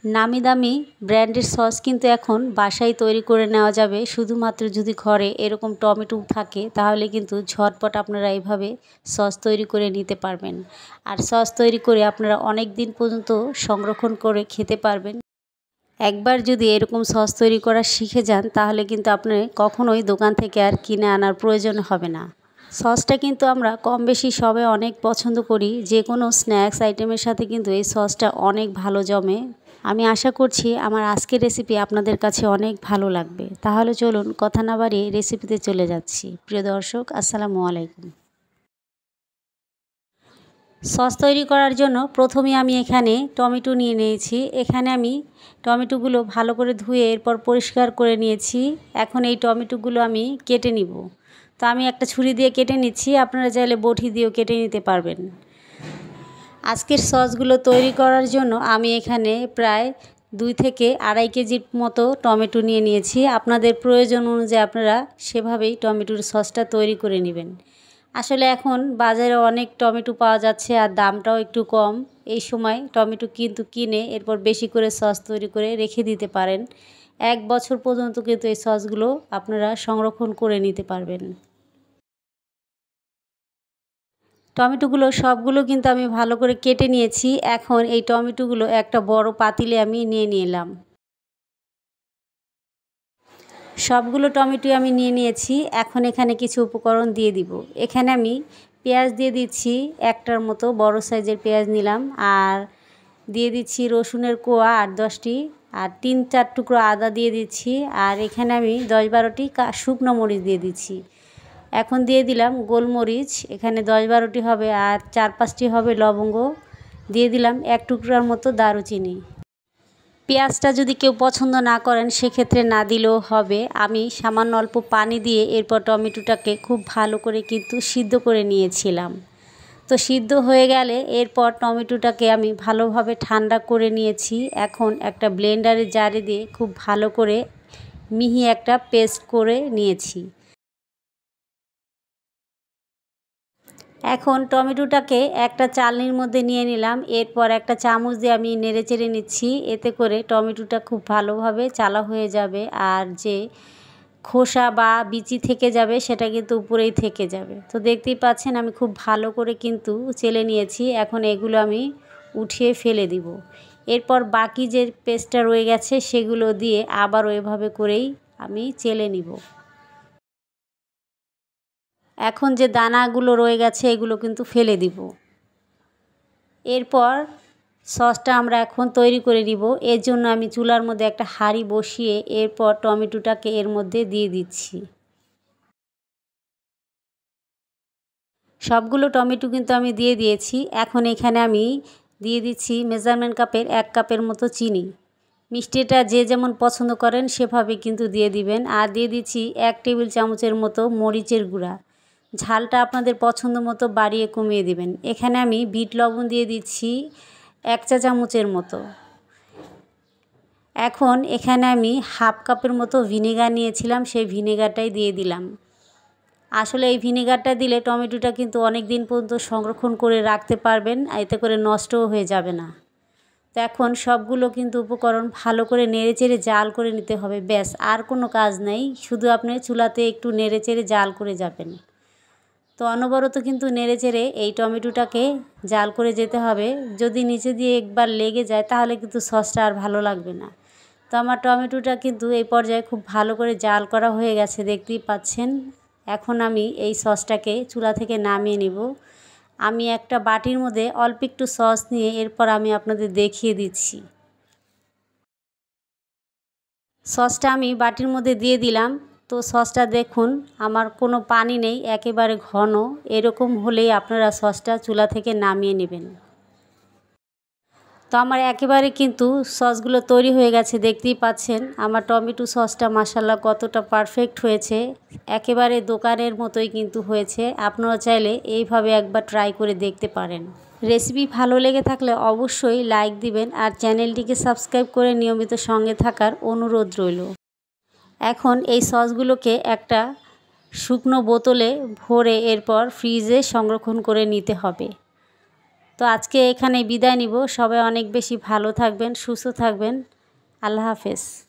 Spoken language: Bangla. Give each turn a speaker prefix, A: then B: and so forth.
A: নামি দামি ব্র্যান্ডের সস কিন্তু এখন বাসায় তৈরি করে নেওয়া যাবে। শুধুমাত্র যদি ঘরে এরকম টমেটো থাকে তাহলে কিন্তু ঝটপট আপনারা এইভাবে সস তৈরি করে নিতে পারবেন। আর সস তৈরি করে আপনারা অনেক দিন পর্যন্ত সংরক্ষণ করে খেতে পারবেন। একবার যদি এরকম সস তৈরি করা শিখে যান তাহলে কিন্তু আপনি কখনোই দোকান থেকে আর কিনে আনার প্রয়োজন হবে না। সসটা কিন্তু আমরা কম বেশি সবাই অনেক পছন্দ করি। যে কোনো স্ন্যাক্স আইটেমের সাথে কিন্তু এই সসটা অনেক ভালো জমে। আমি আশা করছি আমার আজকের রেসিপি আপনাদের কাছে অনেক ভালো লাগবে। তাহলে চলুন কথা না বাড়িয়ে রেসিপিতে চলে যাচ্ছি। প্রিয় দর্শক, আসসালামু আলাইকুম। সস তৈরি করার জন্য প্রথমে আমি এখানে টমেটো নিয়ে নিয়েছি। এখানে আমি টমেটোগুলো ভালো করে ধুয়ে এরপর পরিষ্কার করে নিয়েছি। এখন এই টমেটোগুলো আমি কেটে নিব। তো আমি একটা ছুরি দিয়ে কেটে নিচ্ছি, আপনারা চাইলে বটি দিয়েও কেটে নিতে পারবেন। আজকের সসগুলো তৈরি করার জন্য আমি এখানে প্রায় 2 থেকে 2.5 কেজির মতো টমেটো নিয়ে নিয়েছি। আপনাদের প্রয়োজন অনুযায়ী আপনারা সেভাবেই টমেটোর সসটা তৈরি করে নেবেন। আসলে এখন বাজারে অনেক টমেটো পাওয়া যাচ্ছে আর দামটাও একটু কম। এই সময় টমেটো কিন্তু কিনে এরপর বেশি করে সস তৈরি করে রেখে দিতে পারেন। 1 বছর পর্যন্ত কিন্তু এই সসগুলো আপনারা সংরক্ষণ করে নিতে পারবেন। টমেটোগুলো সবগুলো কিন্তু আমি ভালো করে কেটে নিয়েছি। এখন এই টমেটোগুলো একটা বড় পাতিলে আমি নিয়ে নিলাম। সবগুলো টমেটো আমি নিয়ে নিয়েছি। এখন এখানে কিছু উপকরণ দিয়ে দিব। এখানে আমি পেঁয়াজ দিয়ে দিচ্ছি, একটার মতো বড় সাইজের পেঁয়াজ নিলাম। আর দিয়ে দিচ্ছি রসুনের কোয়া 8-10টি, আর 3-4 টুকরো আদা দিয়ে দিচ্ছি। আর এখানে আমি 10-12টি শুকনো মরিচ দিয়ে দিচ্ছি। এখন দিয়ে দিলাম গোলমরিচ, এখানে 10-12টি হবে, আর 4-5টি হবে লবঙ্গ। দিয়ে দিলাম 1 টুকরার মতো দারুচিনি। পেঁয়াজটা যদি কেউ পছন্দ না করেন সেক্ষেত্রে না দিলেও হবে। আমি সামান্য অল্প পানি দিয়ে এরপর টমেটোটাকে খুব ভালো করে কিন্তু সিদ্ধ করে নিয়েছিলাম। তো সিদ্ধ হয়ে গেলে এরপর টমেটোটাকে আমি ভালোভাবে ঠান্ডা করে নিয়েছি। এখন একটা ব্লেন্ডারের জারে দিয়ে খুব ভালো করে মিহি একটা পেস্ট করে নিয়েছি। এখন টমেটোটাকে একটা চালনির মধ্যে নিয়ে নিলাম। এরপর একটা চামচ দিয়ে আমি নেড়েচেড়ে নিচ্ছি। এতে করে টমেটোটা খুব ভালোভাবে চালা হয়ে যাবে, আর যে খোসা বা বিচি থেকে যাবে সেটা কিন্তু উপরেই থেকে যাবে। তো দেখতেই পাচ্ছেন আমি খুব ভালো করে কিন্তু চেলে নিয়েছি। এখন এগুলো আমি উঠিয়ে ফেলে দিব। এরপর বাকি যে পেস্টটা রয়ে গেছে সেগুলো দিয়ে আবার ওইভাবে করেই আমি চেলে নিব। এখন যে দানাগুলো রয়ে গেছে এগুলো কিন্তু ফেলে দিব। এরপর সসটা আমরা এখন তৈরি করে নিব। এর জন্য আমি চুলার মধ্যে একটা হাঁড়ি বসিয়ে এরপর টমেটোটাকে এর মধ্যে দিয়ে দিচ্ছি। সবগুলো টমেটো কিন্তু আমি দিয়ে দিয়েছি। এখন এখানে আমি দিয়ে দিচ্ছি মেজারমেন্ট কাপের 1 কাপের মতো চিনি। মিষ্টিটা যে যেমন পছন্দ করেন সেভাবে কিন্তু দিয়ে দিবেন। আর দিয়ে দিচ্ছি 1 টেবিল চামচের মতো মরিচের গুঁড়া। ঝালটা আপনাদের পছন্দ মতো বাড়িয়ে কমিয়ে দিবেন। এখানে আমি বিট লবণ দিয়ে দিচ্ছি 1 চা চামচের মতো। এখন এখানে আমি 1/2 কাপের মতো ভিনেগার নিয়েছিলাম, সেই ভিনেগারটাই দিয়ে দিলাম। আসলে এই ভিনেগারটা দিলে টমেটোটা কিন্তু অনেক দিন পর্যন্ত সংরক্ষণ করে রাখতে পারবেন, এতে করে নষ্টও হয়ে যাবে না। তো এখন সবগুলো কিন্তু উপকরণ ভালো করে নেড়েচেড়ে জাল করে নিতে হবে। ব্যাস, আর কোনো কাজ নেই, শুধু আপনি চুলাতে একটু নেড়েচেড়ে জাল করে যাবেন। তো অনবরত কিন্তু নেড়েচেড়ে এই টমেটোটাকে জাল করে যেতে হবে। যদি নিচে দিয়ে একবার লেগে যায় তাহলে কিন্তু সসটা আর ভালো লাগবে না। তো আমার টমেটোটা কিন্তু এই পর্যায়ে খুব ভালো করে জাল করা হয়ে গেছে, দেখতেই পাচ্ছেন। এখন আমি এই সসটাকে চুলা থেকে নামিয়ে নিব। আমি একটা বাটির মধ্যে অল্প একটু সস নিয়ে এরপর আমি আপনাদের দেখিয়ে দিচ্ছি। সসটা আমি বাটির মধ্যে দিয়ে দিলাম। তো সসটা দেখুন, আমার কোনো পানি নেই, একেবারে ঘন। এরকম হলেই আপনারা সসটা চুলা থেকে নামিয়ে নেবেন। তো আমার একেবারে কিন্তু সসগুলো তৈরি হয়ে গেছে, দেখতেই পাচ্ছেন। আমার টমেটো সসটা মাশাআল্লাহ কতটা পারফেক্ট হয়েছে, একেবারে দোকানের মতোই কিন্তু হয়েছে। আপনারা চাইলে এইভাবে একবার ট্রাই করে দেখতে পারেন। রেসিপি ভালো লেগে থাকলে অবশ্যই লাইক দিবেন, আর চ্যানেলটিকে সাবস্ক্রাইব করে নিয়মিত সঙ্গে থাকার অনুরোধ রইল। এখন এই সসগুলোকে একটা শুকনো বোতলে ভরে এরপর ফ্রিজে সংরক্ষণ করে নিতে হবে। তো আজকে এখানে বিদায় নিব। সবাই অনেক বেশি ভালো থাকবেন, সুস্থ থাকবেন। আল্লাহ হাফেজ।